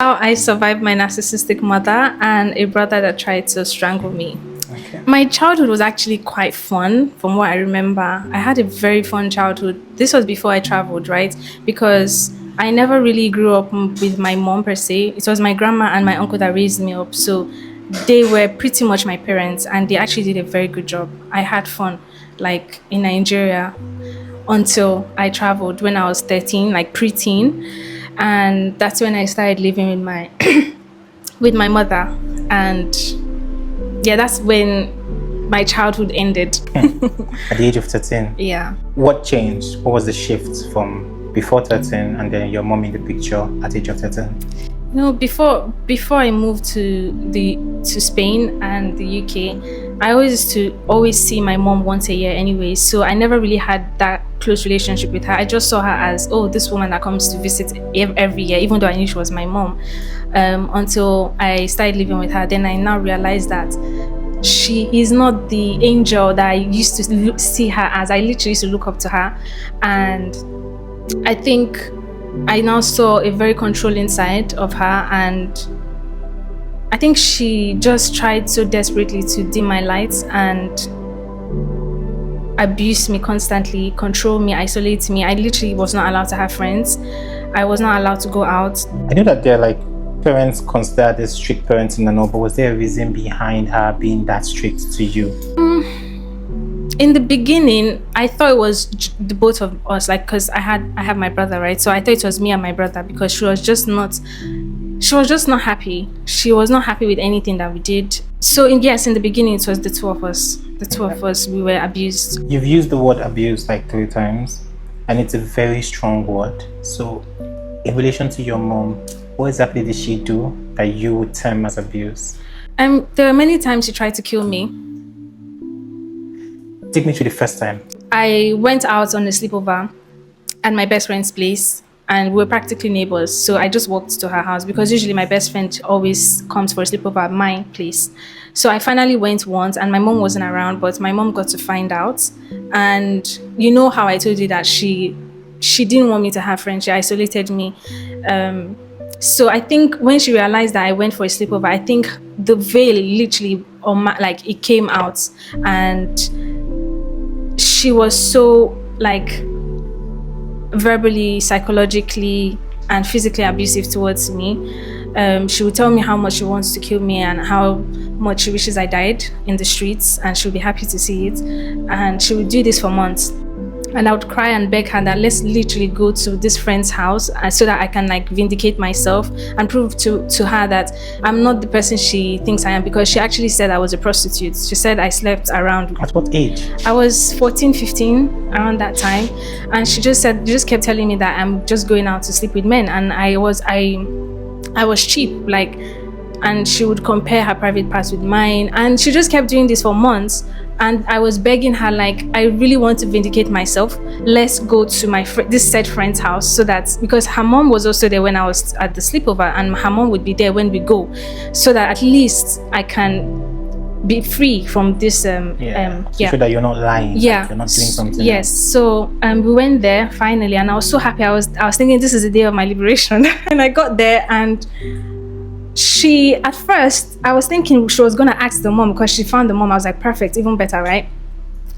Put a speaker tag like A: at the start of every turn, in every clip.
A: How I survived my narcissistic mother and a brother that tried to strangle me.
B: Okay.
A: My childhood was actually quite fun from what I remember. I had a very fun childhood. This was before I traveled, right? Because I never really grew up with my mom per se. It was my grandma and my uncle that raised me up. So they were pretty much my parents and they actually did a very good job. I had fun, like in Nigeria, until I traveled when I was 13, like preteen. And that's when I started living with my with my mother. And yeah, that's when my childhood ended.
B: At the age of 13,
A: Yeah.
B: what changed? What was the shift from before 13 and then your mom in the picture at the age of 13?
A: Before I moved to Spain and the UK, I always used to always see my mom once a year anyway. So I never really had that close relationship with her. I just saw her as, oh, this woman that comes to visit every year, even though I knew she was my mom. Until I started living with her, then I now realized that she is not the angel that I used to see her as. I literally used to look up to her, and I think I now saw a very controlling side of her, and I think she just tried so desperately to dim my lights and abuse me constantly, control me, isolate me. I literally was not allowed to have friends. I was not allowed to go out.
B: I know that they're like parents consider this strict parenting and all, but was there a reason behind her being that strict to you?
A: In the beginning, I thought it was the both of us, like, because I have my brother, right? So I thought it was me and my brother because she was just not happy. She was not happy with anything that we did. So in the beginning it was the two of us. The two of us, we were abused.
B: You've used the word abuse like 3 times, and it's a very strong word. So, in relation to your mom, what exactly did she do that you would term as abuse?
A: There were many times she tried to kill me.
B: Take me to the first time.
A: I went out on a sleepover at my best friend's place, and we were practically neighbors. So I just walked to her house because usually my best friend always comes for a sleepover at my place. So I finally went once, and my mom wasn't around, but my mom got to find out. And you know how I told you that she didn't want me to have friends. She isolated me. So I think when she realized that I went for a sleepover, I think the veil literally, it came out, and she was so like verbally, psychologically, and physically abusive towards me. She would tell me how much she wants to kill me and how much she wishes I died in the streets, and she would be happy to see it. And she would do this for months. And I would cry and beg her that let's literally go to this friend's house so that I can like vindicate myself and prove to her that I'm not the person she thinks I am, because she actually said I was a prostitute. She said I slept around.
B: At what age?
A: I was 14, 15, around that time. And she just kept telling me that I'm just going out to sleep with men. And I was cheap, like, and she would compare her private parts with mine. And she just kept doing this for months. And I was begging her, like, I really want to vindicate myself. Let's go to this said friend's house, so that, because her mom was also there when I was at the sleepover, and her mom would be there when we go, so that at least I can be free from this.
B: So that you're not lying.
A: Yeah,
B: like you're not doing something.
A: Yes.
B: else.
A: So we went there finally, and I was so happy. I was thinking this is the day of my liberation, and I got there and. At first, I was thinking she was going to ask the mom, because she found the mom. I was like, perfect, even better, right?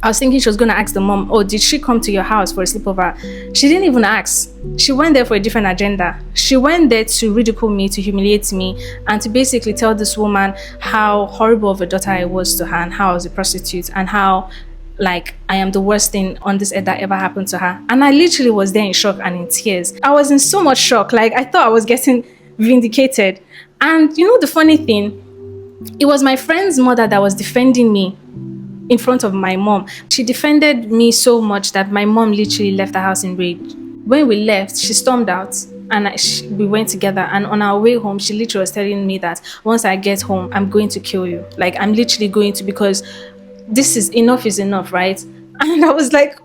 A: I was thinking she was going to ask the mom, oh, did she come to your house for a sleepover? She didn't even ask. She went there for a different agenda. She went there to ridicule me, to humiliate me, and to basically tell this woman how horrible of a daughter I was to her, and how I was a prostitute, and how, like, I am the worst thing on this earth that ever happened to her. And I literally was there in shock and in tears. I was in so much shock. Like, I thought I was getting vindicated. And you know the funny thing, it was my friend's mother that was defending me in front of my mom. She defended me so much that my mom literally left the house in rage. When we left, she stormed out, and we went together. And on our way home, she literally was telling me that once I get home, I'm going to kill you. Like, I'm literally going to, because this is enough, right? And I was like,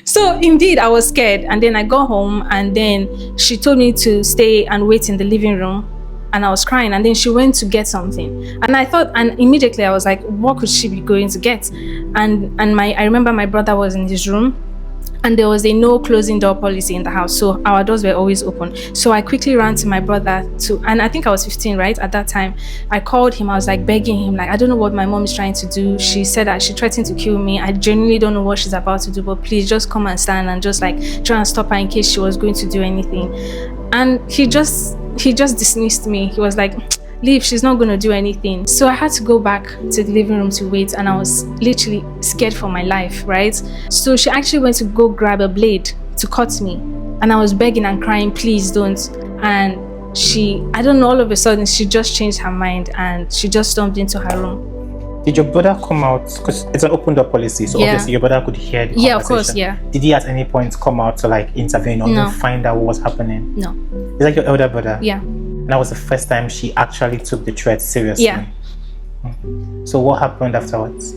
A: so indeed I was scared. And then I got home, and then she told me to stay and wait in the living room, and I was crying. And then she went to get something, and I thought, and immediately I was like, what could she be going to get? And I remember my brother was in his room, and there was a no closing door policy in the house, so our doors were always open. So I quickly ran to my brother and I think I was 15, right, at that time. I called him. I was like begging him, like, I don't know what my mom is trying to do. She said that she threatened to kill me. I genuinely don't know what she's about to do, but please just come and stand and just like try and stop her in case she was going to do anything. And he just dismissed me. He was like, leave, she's not going to do anything. So I had to go back to the living room to wait, and I was literally scared for my life, right? So she actually went to go grab a blade to cut me, and I was begging and crying, please don't. And I don't know, all of a sudden she just changed her mind and she just stormed into her room.
B: Did your brother come out? Because it's an open door policy, so obviously your brother could hear the conversation.
A: Yeah, of course, yeah.
B: Did he at any point come out to like intervene or even find out what was happening?
A: No.
B: Is that your elder brother?
A: Yeah.
B: And that was the first time she actually took the threat seriously.
A: Yeah.
B: So what happened afterwards?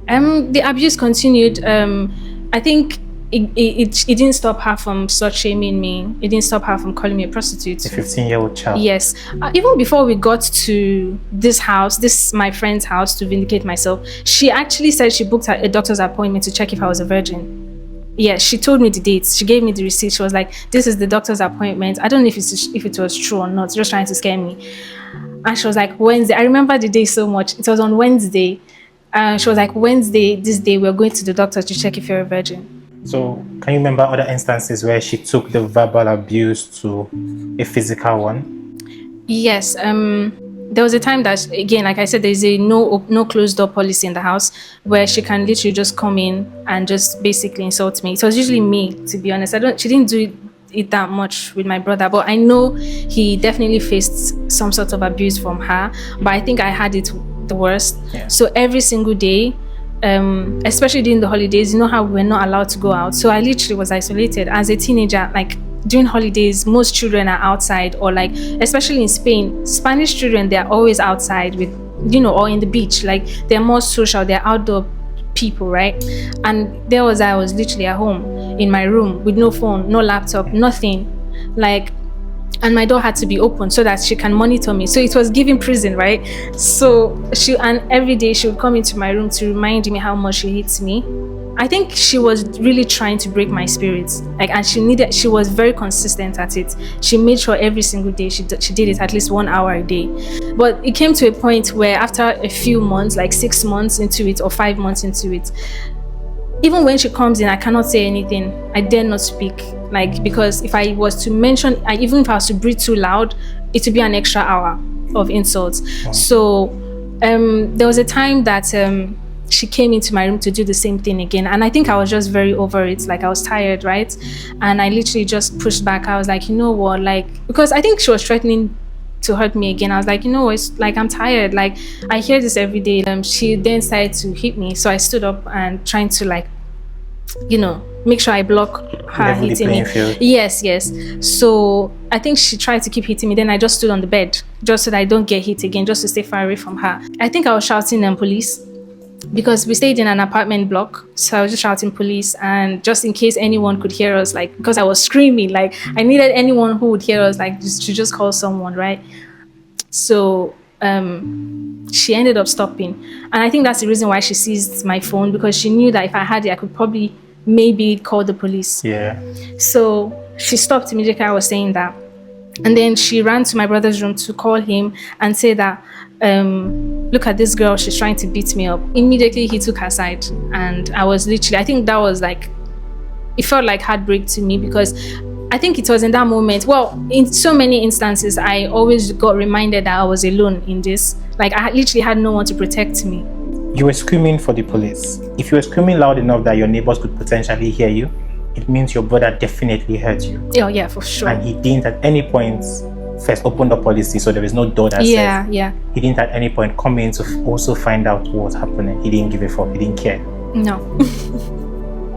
A: The abuse continued. I think it didn't stop her from slut shaming me. It didn't stop her from calling me a prostitute.
B: A 15-year-old child.
A: Yes. Even before we got to this house, my friend's house, to vindicate myself, she actually said she booked a doctor's appointment to check if I was a virgin. Yes, she told me the dates. She gave me the receipt. She was like, this is the doctor's appointment. I don't know if it was true or not, just trying to scare me. And she was like, Wednesday. I remember the day so much. It was on Wednesday. She was like, Wednesday, this day, we're going to the doctor to check if you're a virgin.
B: So can you remember other instances where she took the verbal abuse to a physical one?
A: Yes. There was a time that, again, like I said, there's a no closed door policy in the house where she can literally just come in and just basically insult me. It was usually me, to be honest. She didn't do it that much with my brother, but I know he definitely faced some sort of abuse from her. But I think I had it the worst.
B: Yeah.
A: So every single day, especially during the holidays, you know how we're not allowed to go out. So I literally was isolated as a teenager. Like, during holidays, most children are outside, or like, especially in Spain, Spanish children, they're always outside with, or in the beach. Like, they're more social, they're outdoor people, right? And I was literally at home in my room with no phone, no laptop, nothing. Like, and my door had to be open so that she can monitor me. So it was giving prison, right? So and every day she would come into my room to remind me how much she hates me. I think she was really trying to break my spirits. Like, and she was very consistent at it. She made sure every single day she did it at least 1 hour a day. But it came to a point where after a few months, like 6 months into it or 5 months into it, even when she comes in, I cannot say anything. I dare not speak. Like, because if I was to mention, even if I was to breathe too loud, it would be an extra hour of insults. Wow. So there was a time that she came into my room to do the same thing again, and I think I was just very over it. Like, I was tired, right? And I literally just pushed back. I was like, you know what, like, because I think she was threatening to hurt me again. I was like, it's like, I'm tired, like, I hear this every day. She then started to hit me, so I stood up and trying to, like, make sure I block her hitting me. Yes. So I think she tried to keep hitting me. Then I just stood on the bed just so that I don't get hit again, just to stay far away from her. I think I was shouting police, because we stayed in an apartment block. So I was just shouting police, and just in case anyone could hear us, like, because I was screaming, like, I needed anyone who would hear us, like, to just call someone, right? So she ended up stopping, and I think that's the reason why she seized my phone, because she knew that if I had it, I could probably maybe call the police.
B: Yeah.
A: So she stopped immediately. I was saying that, and then she ran to my brother's room to call him and say that, look at this girl, she's trying to beat me up. Immediately he took her side, and I was literally, I think that was like, it felt like heartbreak to me, because I think it was in that moment, well, in so many instances, I always got reminded that I was alone in this. Like, I literally had no one to protect me.
B: You were screaming for the police. If you were screaming loud enough that your neighbors could potentially hear you, it means your brother definitely heard you.
A: Oh yeah, for sure.
B: And he didn't at any point first open the policy, so there is no door that says.
A: Yeah.
B: He didn't at any point come in to also find out what was happening. He didn't give a fuck. He didn't care.
A: No.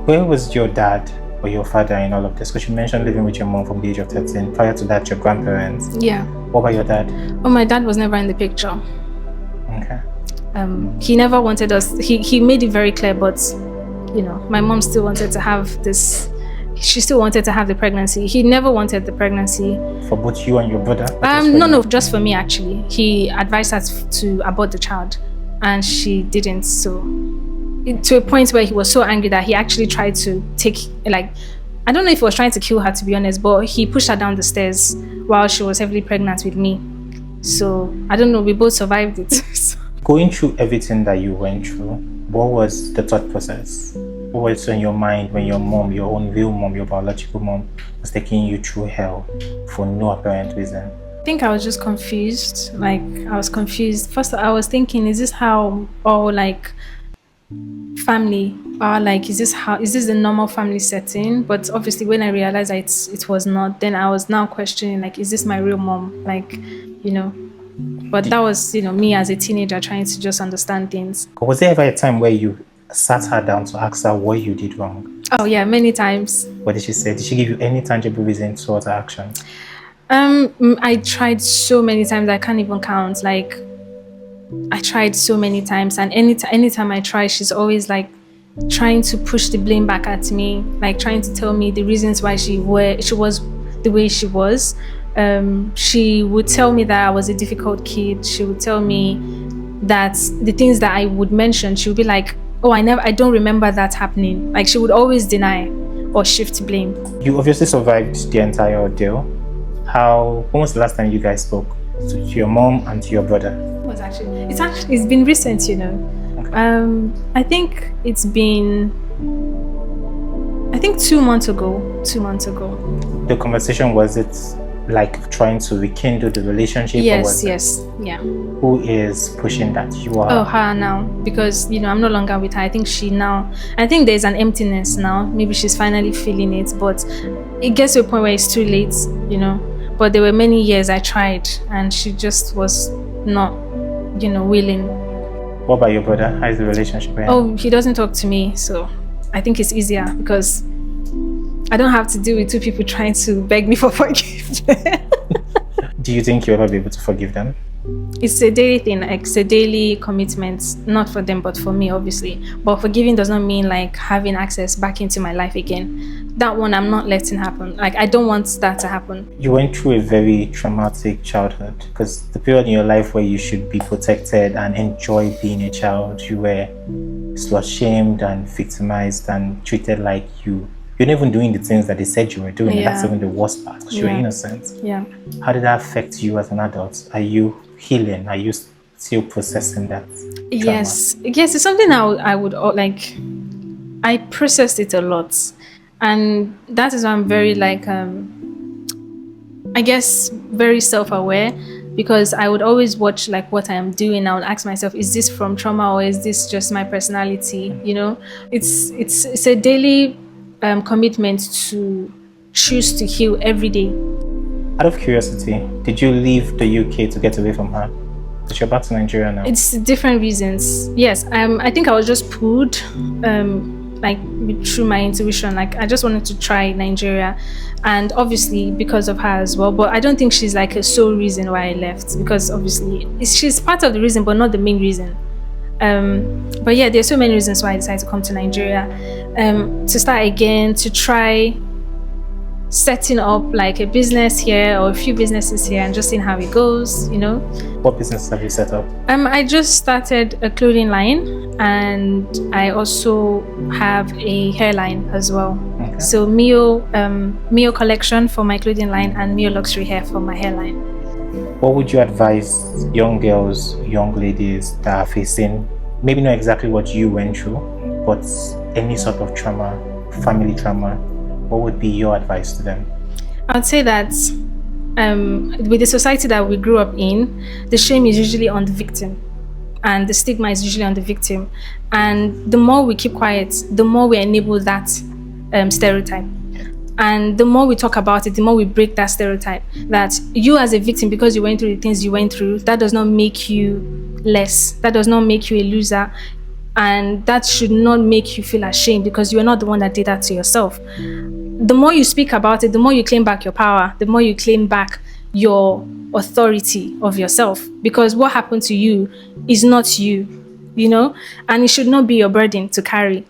B: Where was your dad or your father in all of this? Because you mentioned living with your mom from the age of 13. Prior to that, your grandparents.
A: Yeah.
B: What about your dad?
A: Oh, my dad was never in the picture.
B: Okay.
A: He never wanted us. He made it very clear, but my mom still wanted to have this. She still wanted to have the pregnancy. He never wanted the pregnancy.
B: For both you and your brother?
A: No, just for me, actually. He advised us to abort the child, and she didn't. So to a point where he was so angry that he actually tried to take, like, I don't know if he was trying to kill her, to be honest, but he pushed her down the stairs while she was heavily pregnant with me. So I don't know, we both survived it. So,
B: Going through everything that you went through, what was the thought process? What was in your mind when your mom, your own real mom, your biological mom, was taking you through hell for no apparent reason?
A: I think I was just confused. Like, I was confused. First, I was thinking, is this how all like family are like? Is this the normal family setting? But obviously, when I realized that it was not, then I was now questioning, like, is this my real mom? Like, you know. But that was, me as a teenager trying to just understand things.
B: Was there ever a time where you sat her down to ask her what you did wrong?
A: Oh yeah, many times.
B: What did she say? Did she give you any tangible reason towards her actions?
A: I tried so many times, I can't even count. Like, I tried so many times, and anytime I try, she's always like trying to push the blame back at me, like trying to tell me the reasons why she was the way she was. She would tell me that I was a difficult kid. She would tell me that the things that I would mention, she would be like, oh, I don't remember that happening. Like, she would always deny or shift blame.
B: You obviously survived the entire ordeal. When was the last time you guys spoke to your mom and to your brother?
A: It's been recent, Okay. I think it's been 2 months ago. 2 months ago.
B: The conversation, was it like trying to rekindle the relationship?
A: Yes, yeah.
B: Who is pushing that? You are?
A: Oh, her now, because I'm no longer with her. I think there's an emptiness now. Maybe she's finally feeling it, but it gets to a point where it's too late, But there were many years I tried, and she just was not, willing.
B: What about your brother? How is the relationship with him?
A: Oh, he doesn't talk to me, so I think it's easier because I don't have to deal with two people trying to beg me for forgiveness.
B: Do you think you'll ever be able to forgive them?
A: It's a daily thing, like it's a daily commitment, not for them, but for me, obviously. But forgiving does not mean like having access back into my life again. That one, I'm not letting happen. Like, I don't want that to happen.
B: You went through a very traumatic childhood, because the period in your life where you should be protected and enjoy being a child, you were slut-shamed and victimized and treated like you're not even doing the things that they said you were doing.
A: Yeah.
B: That's even the worst part, because you were innocent.
A: Yeah.
B: How did that affect you as an adult? Are you healing? Are you still processing that trauma?
A: Yes, it's something I would like. I processed it a lot, and that is why I'm very like I guess very self-aware, because I would always watch like what I am doing. I would ask myself, is this from trauma or is this just my personality? It's a daily commitment to choose to heal every day.
B: Out of curiosity, did you leave the UK to get away from her? Because you're back to Nigeria now.
A: It's different reasons. Yes, I think I was just pulled like through my intuition. Like, I just wanted to try Nigeria, and obviously because of her as well. But I don't think she's like a sole reason why I left, because obviously she's part of the reason, but not the main reason. But yeah, there's so many reasons why I decided to come to Nigeria, to start again, to try setting up like a business here or a few businesses here and just seeing how it goes,
B: What business have you set up?
A: I just started a clothing line, and I also have a hairline as well.
B: Okay.
A: So Mio collection for my clothing line and Mio luxury hair for my hairline.
B: What would you advise young girls, young ladies that are facing maybe not exactly what you went through, but any sort of trauma, family trauma? What would be your advice to them?
A: I would say that with the society that we grew up in, the shame is usually on the victim, and the stigma is usually on the victim. And the more we keep quiet, the more we enable that stereotype. And the more we talk about it, the more we break that stereotype that you as a victim, because you went through the things you went through, that does not make you less. That does not make you a loser. And that should not make you feel ashamed, because you are not the one that did that to yourself. The more you speak about it, the more you claim back your power, the more you claim back your authority of yourself, because what happened to you is not you, and it should not be your burden to carry.